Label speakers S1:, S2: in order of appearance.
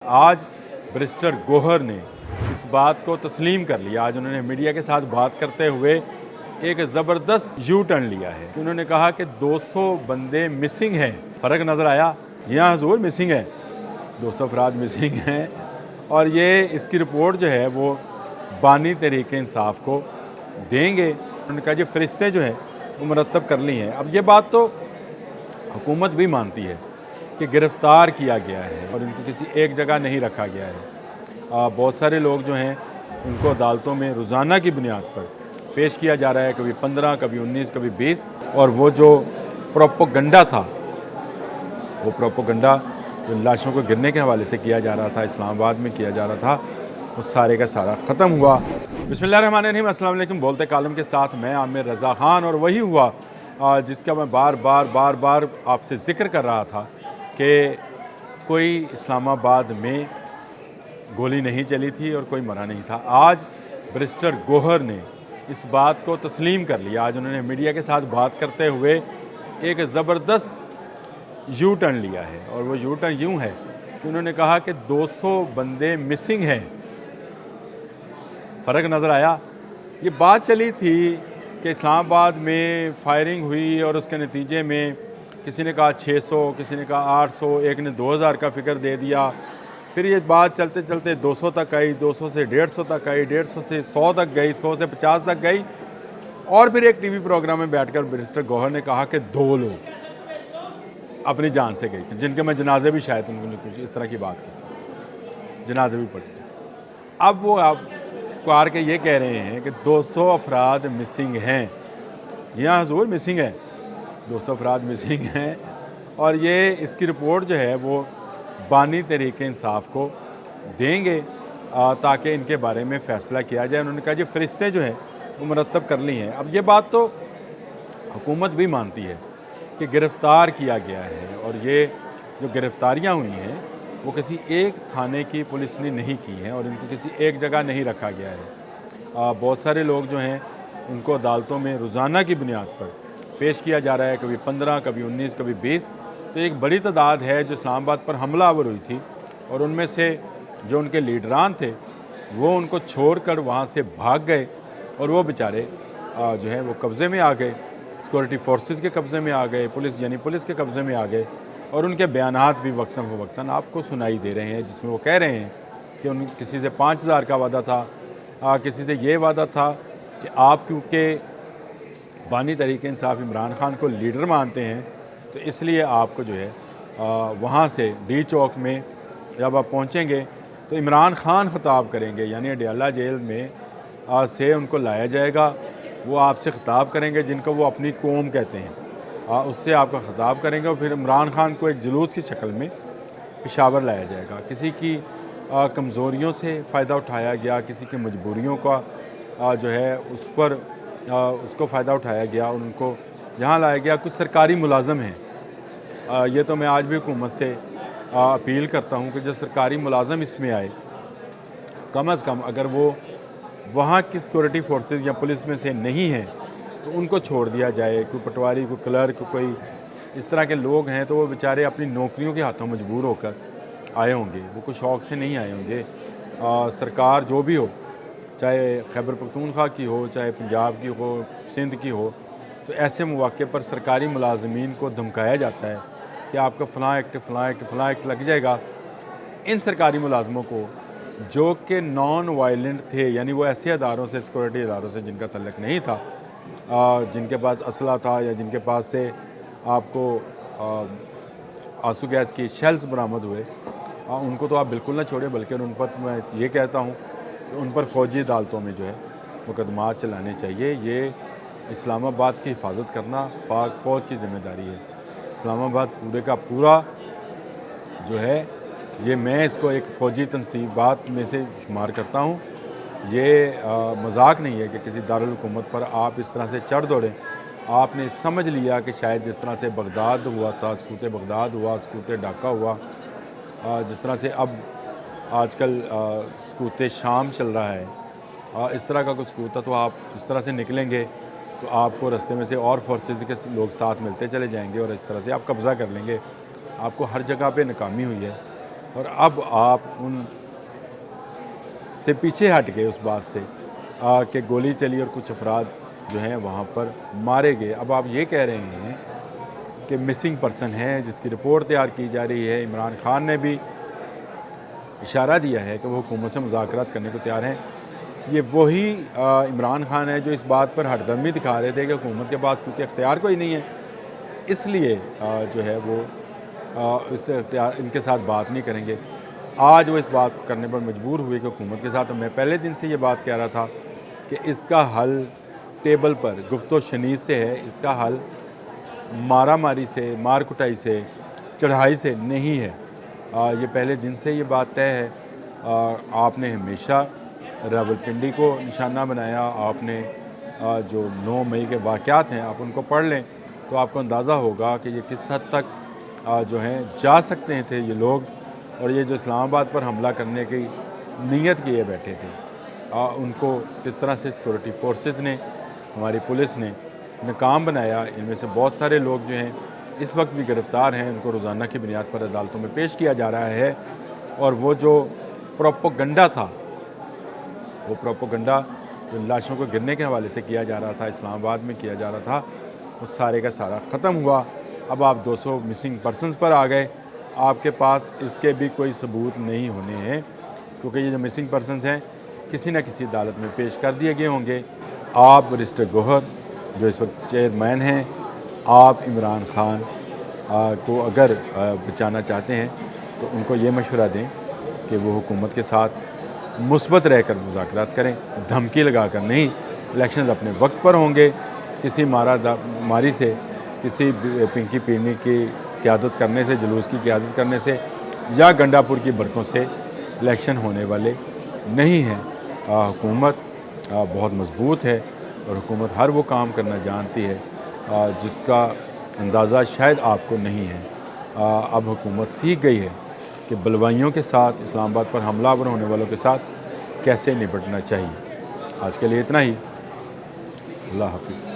S1: آج بریسٹر گوہر نے اس بات کو تسلیم کر لیا۔ آج انہوں نے میڈیا کے ساتھ بات کرتے ہوئے ایک زبردست یو ٹرن لیا ہے کہ انہوں نے کہا کہ 200 بندے مسنگ ہیں۔ فرق نظر آیا؟ جی ہاں حضور، مسنگ ہے، 200 افراد مسنگ ہیں، اور یہ اس کی رپورٹ جو ہے وہ بانی تحریک انصاف کو دیں گے۔ انہوں نے کہا یہ فرشتے جو ہیں وہ مرتب کر لی ہیں۔ اب یہ بات تو حکومت بھی مانتی ہے کہ گرفتار کیا گیا ہے اور ان کو کسی ایک جگہ نہیں رکھا گیا ہے۔ بہت سارے لوگ جو ہیں ان کو عدالتوں میں روزانہ کی بنیاد پر پیش کیا جا رہا ہے، کبھی 15، کبھی 19، کبھی 20، اور وہ جو پروپیگنڈا تھا، وہ پروپیگنڈا جو لاشوں کو گرنے کے حوالے سے کیا جا رہا تھا، اسلام آباد میں کیا جا رہا تھا، وہ سارے کا سارا ختم ہوا۔ بسم اللہ الرحمن الرحیم۔ السلام علیکم۔ بولتے کالم کے ساتھ میں عامر رضا خان، اور وہی ہوا جس کا میں بار بار آپ سے ذکر کر رہا تھا کہ کوئی اسلام آباد میں گولی نہیں چلی تھی اور کوئی مرا نہیں تھا۔ آج بریسٹر گوہر نے اس بات کو تسلیم کر لیا۔ آج انہوں نے میڈیا کے ساتھ بات کرتے ہوئے ایک زبردست یو ٹرن لیا ہے، اور وہ یو ٹرن یوں ہے کہ انہوں نے کہا کہ 200 بندے مسنگ ہیں۔ فرق نظر آیا؟ یہ بات چلی تھی کہ اسلام آباد میں فائرنگ ہوئی اور اس کے نتیجے میں کسی نے کہا 600، کسی نے کہا 800، ایک نے 2000 کا فگر دے دیا۔ پھر یہ بات چلتے چلتے 200 تک آئی، 200 سے 150 تک آئی، 150 سے 100 تک گئی، 100 سے 50 تک گئی، اور پھر ایک ٹی وی پروگرام میں بیٹھ کر بریسٹر گوہر نے کہا کہ 2 لوگ اپنی جان سے گئی تھی، جن کے میں جنازے بھی شاید ان نے کچھ اس طرح کی بات کی تھی، جنازے بھی پڑے تھے۔ اب وہ آپ پکار کے یہ کہہ رہے ہیں کہ 200 افراد مسنگ ہیں۔ جی ہاں حضور، مسنگ ہے، 200 افراد مسنگ ہیں، اور یہ اس کی رپورٹ جو ہے وہ بانی تحریک انصاف کو دیں گے تاکہ ان کے بارے میں فیصلہ کیا جائے۔ انہوں نے کہا یہ فرشتے جو ہیں وہ مرتب کر لی ہیں۔ اب یہ بات تو حکومت بھی مانتی ہے کہ گرفتار کیا گیا ہے، اور یہ جو گرفتاریاں ہوئی ہیں وہ کسی ایک تھانے کی پولیس نے نہیں کی ہیں اور ان کو کسی ایک جگہ نہیں رکھا گیا ہے۔ بہت سارے لوگ جو ہیں ان کو عدالتوں میں روزانہ کی بنیاد پر پیش کیا جا رہا ہے، کبھی 15، کبھی 19، کبھی 20۔ تو ایک بڑی تعداد ہے جو اسلام آباد پر حملہ آور ہوئی تھی، اور ان میں سے جو ان کے لیڈران تھے وہ ان کو چھوڑ کر وہاں سے بھاگ گئے، اور وہ بیچارے جو ہیں وہ قبضے میں آ گئے، سیکورٹی فورسز کے قبضے میں آ گئے، پولیس کے قبضے میں آ گئے، اور ان کے بیانات بھی وقتاً فوقتاً آپ کو سنائی دے رہے ہیں، جس میں وہ کہہ رہے ہیں کہ کسی سے 5000 کا وعدہ تھا، کسی سے یہ وعدہ تھا کہ آپ کیونکہ بانی تحریک انصاف عمران خان کو لیڈر مانتے ہیں تو اس لیے آپ کو جو ہے وہاں سے ڈی چوک میں جب آپ پہنچیں گے تو عمران خان خطاب کریں گے، یعنی اڈیالہ جیل میں سے ان کو لایا جائے گا، وہ آپ سے خطاب کریں گے، جن کو وہ اپنی قوم کہتے ہیں، اس سے آپ کا خطاب کریں گے، اور پھر عمران خان کو ایک جلوس کی شکل میں پشاور لایا جائے گا۔ کسی کی کمزوریوں سے فائدہ اٹھایا گیا، کسی کی مجبوریوں کا جو ہے اس کو فائدہ اٹھایا گیا، اور ان کو یہاں لایا گیا۔ کچھ سرکاری ملازم ہیں، یہ تو میں آج بھی حکومت سے اپیل کرتا ہوں کہ جو سرکاری ملازم اس میں آئے، کم از کم اگر وہ وہاں کی سیکورٹی فورسز یا پولیس میں سے نہیں ہیں تو ان کو چھوڑ دیا جائے۔ کوئی پٹواری، کوئی کلرک، کوئی اس طرح کے لوگ ہیں تو وہ بیچارے اپنی نوکریوں کے ہاتھوں مجبور ہو کر آئے ہوں گے، وہ کوئی شوق سے نہیں آئے ہوں گے۔ سرکار جو بھی ہو، چاہے خیبر پختونخوا کی ہو، چاہے پنجاب کی ہو، سندھ کی ہو، تو ایسے مواقع پر سرکاری ملازمین کو دھمکایا جاتا ہے کہ آپ کا فلاں ایکٹ لگ جائے گا۔ ان سرکاری ملازموں کو جو کہ نان وائلنٹ تھے، یعنی وہ ایسے اداروں سے، سیکورٹی اداروں سے جن کا تعلق نہیں تھا، جن کے پاس اسلحہ تھا یا جن کے پاس سے آپ کو آنسو گیس کی شیلز برآمد ہوئے، ان کو تو آپ بالکل نہ چھوڑیں، بلکہ ان پر میں یہ کہتا ہوں کہ ان پر فوجی عدالتوں میں جو ہے مقدمات چلانے چاہیے۔ یہ اسلام آباد کی حفاظت کرنا پاک فوج کی ذمہ داری ہے۔ اسلام آباد پورے کا پورا جو ہے یہ میں اس کو ایک فوجی تنصیبات میں سے شمار کرتا ہوں۔ یہ مذاق نہیں ہے کہ کسی دارالحکومت پر آپ اس طرح سے چڑھ دوڑیں۔ آپ نے سمجھ لیا کہ شاید جس طرح سے بغداد ہوا تھا، سقوط بغداد ہوا، سقوط ڈھاکہ ہوا، جس طرح سے اب آج کل سقوط شام چل رہا ہے، اس طرح کا کوئی سقوط تھا، تو آپ اس طرح سے نکلیں گے تو آپ کو رستے میں سے اور فورسز کے لوگ ساتھ ملتے چلے جائیں گے، اور اس طرح سے آپ قبضہ کر لیں گے۔ آپ کو ہر جگہ پہ ناکامی ہوئی ہے، اور اب آپ ان سے پیچھے ہٹ گئے اس بات سے کہ گولی چلی اور کچھ افراد جو ہیں وہاں پر مارے گئے. اب آپ یہ کہہ رہے ہیں کہ مسنگ پرسن ہے جس کی رپورٹ تیار کی جا رہی ہے. عمران خان نے بھی اشارہ دیا ہے کہ وہ حکومت سے مذاکرات کرنے کو تیار ہیں. یہ وہی عمران خان ہے جو اس بات پر ہردرمی دکھا رہے تھے کہ حکومت کے پاس کیونکہ اختیار کوئی نہیں ہے اس لیے جو ہے وہ اس اختیار ان کے ساتھ بات نہیں کریں گے. آج وہ اس بات کو کرنے پر مجبور ہوئے کہ حکومت کے ساتھ. میں پہلے دن سے یہ بات کہہ رہا تھا کہ اس کا حل ٹیبل پر گفت و شنید سے ہے. اس کا حل مارا ماری سے، مار کٹائی سے، چڑھائی سے نہیں ہے. یہ پہلے دن سے یہ بات طے ہے. آپ نے ہمیشہ راولپنڈی کو نشانہ بنایا. آپ نے جو 9 مئی کے واقعات ہیں آپ ان کو پڑھ لیں تو آپ کو اندازہ ہوگا کہ یہ کس حد تک جو ہیں جا سکتے تھے یہ لوگ. اور یہ جو اسلام آباد پر حملہ کرنے کی نیت کیے بیٹھے تھے ان کو کس طرح سے سیکورٹی فورسز نے، ہماری پولیس نے ناکام بنایا. ان میں سے بہت سارے لوگ جو ہیں اس وقت بھی گرفتار ہیں. ان کو روزانہ کی بنیاد پر عدالتوں میں پیش کیا جا رہا ہے. اور وہ جو پروپیگنڈا تھا، وہ پروپیگنڈا جو لاشوں کو گرنے کے حوالے سے کیا جا رہا تھا، اسلام آباد میں کیا جا رہا تھا، وہ سارے کا سارا ختم ہوا. اب آپ 200 مسنگ پرسنز پر آ گئے. آپ کے پاس اس کے بھی کوئی ثبوت نہیں ہونے ہیں کیونکہ یہ جو مسنگ پرسنز ہیں کسی نہ کسی عدالت میں پیش کر دیے گئے ہوں گے. آپ بریسٹر گوہر جو اس وقت چیئرمین ہیں، آپ عمران خان کو اگر بچانا چاہتے ہیں تو ان کو یہ مشورہ دیں کہ وہ حکومت کے ساتھ مثبت رہ کر مذاکرات کریں، دھمکی لگا کر نہیں. الیکشنز اپنے وقت پر ہوں گے. کسی ماری سے، کسی پنکی پیڑنی کی قیادت کرنے سے، جلوس کی قیادت کرنے سے یا گنڈا پور کی برقوں سے الیکشن ہونے والے نہیں ہیں. حکومت بہت مضبوط ہے اور حکومت ہر وہ کام کرنا جانتی ہے جس کا اندازہ شاید آپ کو نہیں ہے. اب حکومت سیکھ گئی ہے کہ بلوائیوں کے ساتھ، اسلام آباد پر حملہ آور ہونے والوں کے ساتھ کیسے نپٹنا چاہیے. آج کے لیے اتنا ہی. اللہ حافظ.